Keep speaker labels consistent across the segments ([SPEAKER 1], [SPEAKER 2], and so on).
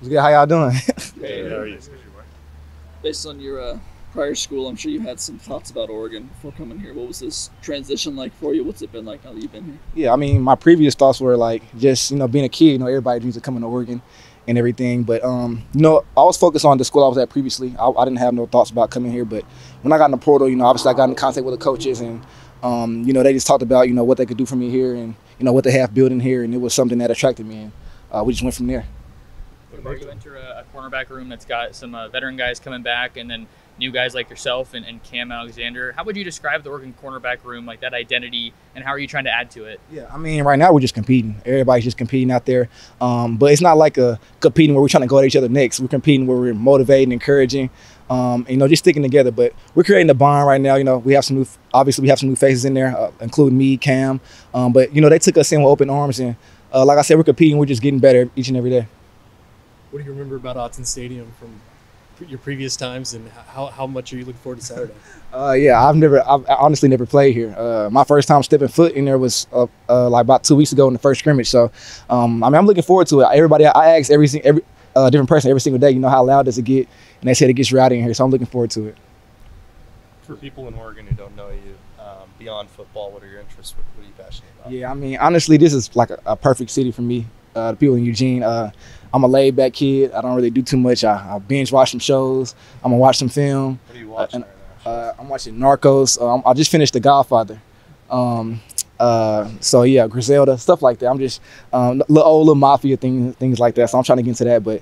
[SPEAKER 1] What's good? How y'all doing?
[SPEAKER 2] Hey, how are you?
[SPEAKER 3] Based on your prior school, I'm sure you had some thoughts about Oregon before coming here. What was this transition like for you? What's it been like now that you've been here?
[SPEAKER 1] Yeah, I mean, my previous thoughts were like just being a kid. Everybody dreams of coming to Oregon and everything. But I was focused on the school I was at previously. I didn't have no thoughts about coming here. But when I got in the portal, obviously I got in contact with the coaches, and they just talked about what they could do for me here, and what they have building here, and it was something that attracted me, and we just went from there.
[SPEAKER 4] Jabbar, you enter a cornerback room that's got some veteran guys coming back, and then new guys like yourself and Cam Alexander. How would you describe the Oregon cornerback room, like that identity, and how are you trying to add to it?
[SPEAKER 1] Yeah, I mean, right now we're just competing. Everybody's just competing out there. But it's not like a competing where we're trying to go at each other next. We're competing where we're motivating, encouraging, just sticking together. But we're creating a bond right now. We have some new faces in there, including me, Cam. But they took us in with open arms, and like I said, we're competing. We're just getting better each and every day.
[SPEAKER 2] What do you remember about Autzen Stadium from your previous times, and how much are you looking forward to Saturday?
[SPEAKER 1] I've honestly never played here. My first time stepping foot in there was like about 2 weeks ago in the first scrimmage. So, I'm looking forward to it. Everybody, I ask every different person every single day, how loud does it get? And they said it gets rowdy in here, so I'm looking forward to it.
[SPEAKER 5] For people in Oregon who don't know you, beyond football, what are your interests? What are you passionate about?
[SPEAKER 1] Yeah, I mean, honestly, this is like a perfect city for me. The people in Eugene. I'm a laid-back kid. I don't really do too much. I binge watch some shows. I'm gonna watch some film.
[SPEAKER 5] What are you watching right now?
[SPEAKER 1] I'm watching Narcos. I just finished The Godfather. So yeah, Griselda, stuff like that. I'm just little mafia things like that. So I'm trying to get into that. But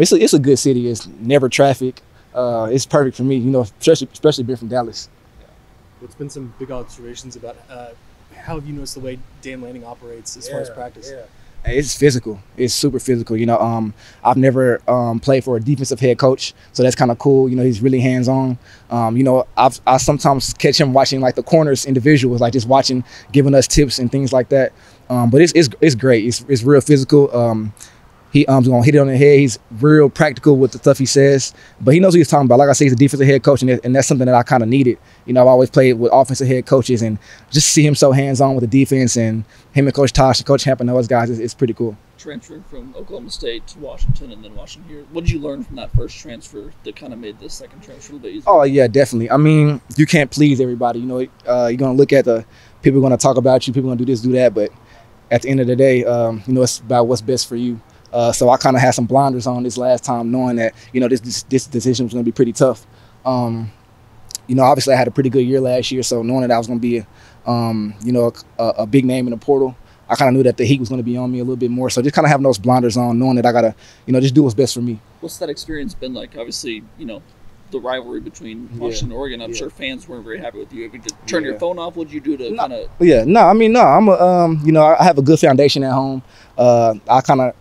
[SPEAKER 1] it's a good city. It's never traffic. It's perfect for me. Especially being from Dallas.
[SPEAKER 2] What's been some big observations about how have you noticed the way Dan Lanning operates as far as practice?
[SPEAKER 1] Yeah. It's physical. It's super physical. I've never played for a defensive head coach, so that's kind of cool. He's really hands-on. I sometimes catch him watching like the corners individuals, like just watching, giving us tips and things like that. But it's great. It's real physical. He's gonna hit it on the head. He's real practical with the stuff he says, but he knows what he's talking about. Like I say, he's a defensive head coach, and that's something that I kind of needed. I've always played with offensive head coaches, and just see him so hands-on with the defense, and him and Coach Tosh and Coach Hamp and those guys, it's pretty cool.
[SPEAKER 3] Transferring from Oklahoma State to Washington and then Washington here, what did you learn from that first transfer that kind of made this second transfer a little bit easier?
[SPEAKER 1] Oh yeah, definitely. I mean, you can't please everybody. You're gonna look at the people are gonna talk about you, people are gonna do this, do that, but at the end of the day, it's about what's best for you. So I kind of had some blinders on this last time, knowing that this decision was going to be pretty tough. Obviously I had a pretty good year last year, so knowing that I was going to be a big name in the portal, I kind of knew that the heat was going to be on me a little bit more. So just kind of having those blinders on, knowing that I gotta just do what's best for me.
[SPEAKER 3] What's that experience been like? Obviously, the rivalry between Washington and Oregon. I'm sure fans weren't very happy with you. If you just turn your phone off, what did you do to kind of?
[SPEAKER 1] I'm I have a good foundation at home. I kind of.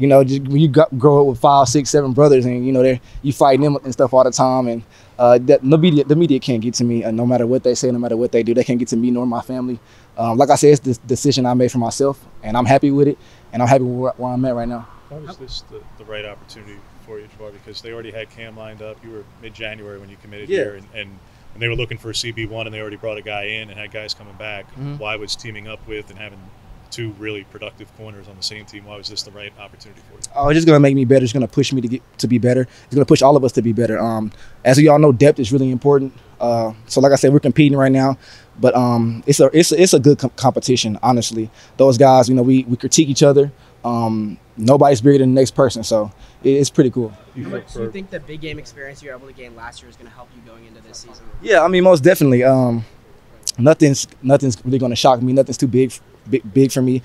[SPEAKER 1] Just when you grow up with 5, 6, 7 brothers, and you fighting them and stuff all the time, and the media can't get to me. No matter what they say, no matter what they do, they can't get to me nor my family. Like I said, it's the decision I made for myself, and I'm happy with it, and I'm happy with where I'm at right now.
[SPEAKER 6] Why was this the right opportunity for you, Jabbar? Because they already had Cam lined up. You were mid-January when you committed here, and they were looking for a CB1, and they already brought a guy in and had guys coming back.
[SPEAKER 1] Mm-hmm.
[SPEAKER 6] Why was teaming up with and having 2 really productive corners on the same team? Why was this the right opportunity for you?
[SPEAKER 1] Oh, it's just going to make me better. It's going to push me to be better. It's going to push all of us to be better. As we all know, depth is really important. So like I said, we're competing right now, but it's a good competition, honestly. Those guys, we critique each other. Nobody's bigger than the next person, so it's pretty cool.
[SPEAKER 7] How much do you think the big game experience you were able to gain last year is going to help you going into this season?
[SPEAKER 1] Yeah, I mean, most definitely. Nothing's really going to shock me. Nothing's too big for me.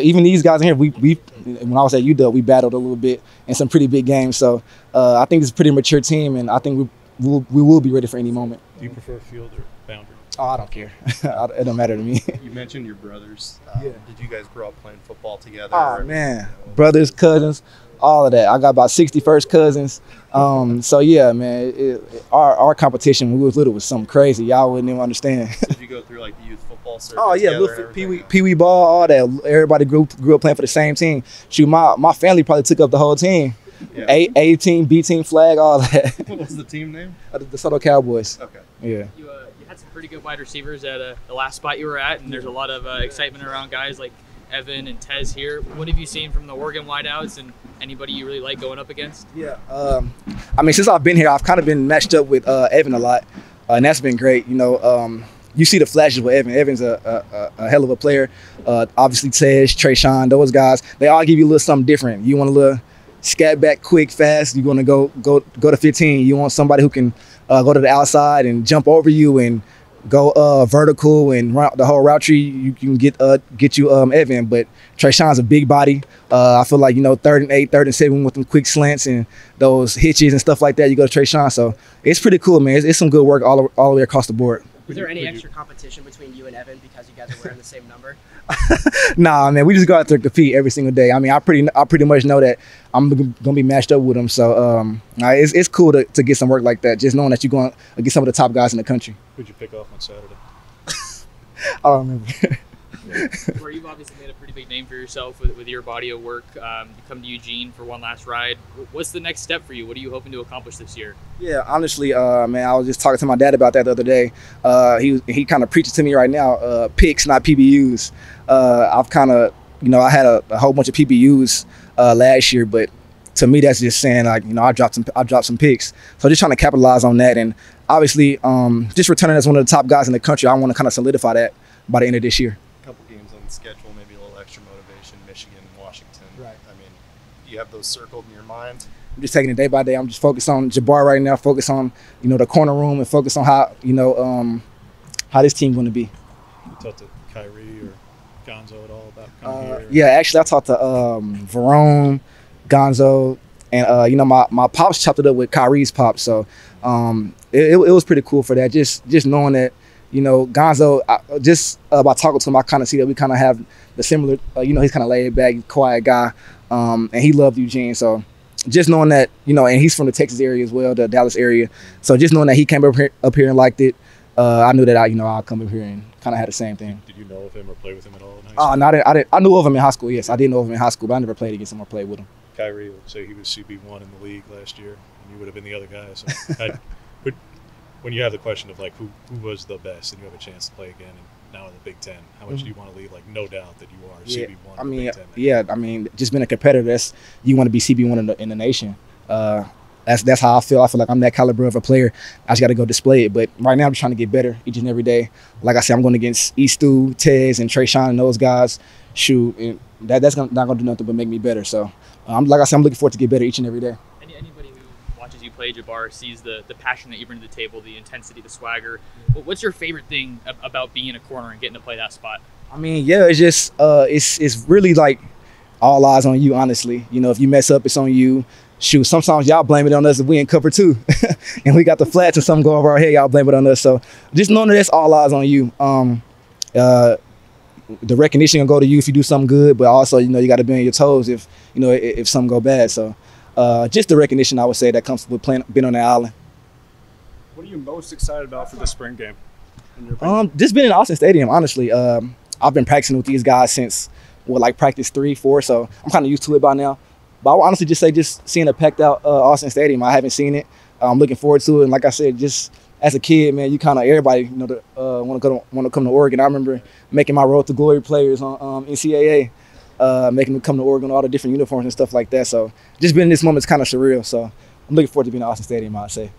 [SPEAKER 1] Even these guys in here, we when I was at UW, we battled a little bit in some pretty big games. So I think it's a pretty mature team, and I think we will be ready for any moment.
[SPEAKER 6] Do you prefer field or boundary?
[SPEAKER 1] Oh, I don't care. It don't matter to me.
[SPEAKER 5] You mentioned your brothers. Did you guys grow up playing football together?
[SPEAKER 1] Oh man, brothers, cousins, all of that. I got about 60 first cousins. So yeah, man, our competition when we was little was something crazy. Y'all wouldn't even understand.
[SPEAKER 5] So did you go through like the youth football circuit?
[SPEAKER 1] Oh yeah, pee-wee ball, all that. Everybody grew up playing for the same team. Shoot, my family probably took up the whole team.
[SPEAKER 5] Yeah.
[SPEAKER 1] A team, B team, flag, all that.
[SPEAKER 5] What was the team name?
[SPEAKER 1] The Soto Cowboys.
[SPEAKER 5] Okay.
[SPEAKER 1] Yeah.
[SPEAKER 4] You had some pretty good wide receivers at the last spot you were at, and there's a lot of excitement around guys like Evan and Tez here. What have you seen from the Oregon wideouts, and anybody you really like going up against?
[SPEAKER 1] Yeah, I mean, since I've been here, I've kind of been matched up with Evan a lot, and that's been great. You know, you see the flashes with Evan. Evan's a hell of a player. Obviously, Tej, Trayshawn, those guys, they all give you a little something different. You want a little scat back quick, fast. You want to go to 15. You want somebody who can go to the outside and jump over you and go vertical and run the whole route tree. You can get you Evan, but Trayshawn's a big body. I feel like, you know, 3rd and 8, 3rd and 7 with them quick slants and those hitches and stuff like that. You go to Trayshawn, so it's pretty cool, man. It's some good work all the way across the board.
[SPEAKER 7] Is there any extra competition between you and Evan because you guys are wearing the same number?
[SPEAKER 1] Nah, man, we just go out there and compete every single day. I mean, I pretty much know that I'm gonna be matched up with him, so it's cool to get some work like that. Just knowing that you're going to get some of the top guys in the country.
[SPEAKER 6] Who'd you pick off on Saturday?
[SPEAKER 1] I don't remember.
[SPEAKER 4] Where you've obviously made a pretty big name for yourself with your body of work. You come to Eugene for one last ride. What's the next step for you? What are you hoping to accomplish this year? Yeah, honestly, man, I was just talking to my dad about that the other day. He kind of preaches to me right now, picks, not PBUs. I've kind of, you know, I had a whole bunch of PBUs last year, but to me, that's just saying, like, you know, I dropped some picks. So just trying to capitalize on that, and obviously, just returning as one of the top guys in the country. I want to kind of solidify that by the end of this year.
[SPEAKER 5] Couple games on the schedule, maybe a little extra motivation, Michigan, Washington.
[SPEAKER 1] Right.
[SPEAKER 5] I mean, do you have those circled in your mind?
[SPEAKER 1] I'm just taking it day by day. I'm just focused on Jabbar right now, focus on, you know, the corner room, and focus on how, you know, how this team going to be.
[SPEAKER 6] You talked to Kyrie or Gonzo at all about coming here?
[SPEAKER 1] Yeah, actually, I talked to Verone, Gonzo, and, you know, my pops chopped it up with Kyrie's pops, so it was pretty cool for that. Just knowing that, you know, Gonzo, by talking to him, I kind of see that we kind of have the similar, you know, he's kind of laid back, quiet guy, and he loved Eugene. So just knowing that, you know, and he's from the Texas area as well, the Dallas area. So just knowing that he came up here and liked it, I knew that I'll come up here and kind of had the same thing.
[SPEAKER 6] Did you know of him or play with him at all in high school?
[SPEAKER 1] No, I knew of him in high school, yes. I did know of him in high school, but I never played against him or played with him.
[SPEAKER 6] Kyrie would say he was CB1 in the league last year, and you would have been the other guy. So when you have the question of, like, who was the best, and you have a chance to play again, and now in the Big Ten, how much do you want to leave? Like, no doubt that you are CB1
[SPEAKER 1] I
[SPEAKER 6] in
[SPEAKER 1] mean,
[SPEAKER 6] the Big Ten.
[SPEAKER 1] yeah, I mean, just being a competitor, you want to be CB1 in the nation. That's how I feel. I feel like I'm that caliber of a player. I just got to go display it. But right now, I'm just trying to get better each and every day. Like I said, I'm going against Eastu, Tez, and Trayshawn and those guys. Shoot, and that's not going to do nothing but make me better. So, like I said, I'm looking forward to get better each and every day.
[SPEAKER 4] Anybody who watches you play, Jabbar, sees the passion that you bring to the table, the intensity, the swagger. What's your favorite thing about being a corner and getting to play that spot? I
[SPEAKER 1] mean, yeah, it's just it's really like all eyes on you, honestly. You know, if you mess up, it's on you. Shoot, sometimes y'all blame it on us if we in cover too. And we got the flats and something go over our head, y'all blame it on us. So just knowing that it's all eyes on you. The recognition will go to you if you do something good, but also, you know, you got to be on your toes if, you know, if something go bad. So just the recognition, I would say, that comes with being on the island.
[SPEAKER 8] What are you most excited about for the spring game?
[SPEAKER 1] Just being in Austin Stadium, honestly. I've been practicing with these guys since, like practice 3, 4, so I'm kind of used to it by now. But I would honestly just say seeing a packed out Austin Stadium, I haven't seen it. I'm looking forward to it. And like I said, just as a kid, man, you kind of, everybody, you know, want to come to Oregon. I remember making my Road to Glory players on NCAA, making them come to Oregon, all the different uniforms and stuff like that. So just being in this moment is kind of surreal. So I'm looking forward to being in Austin Stadium, I'd say.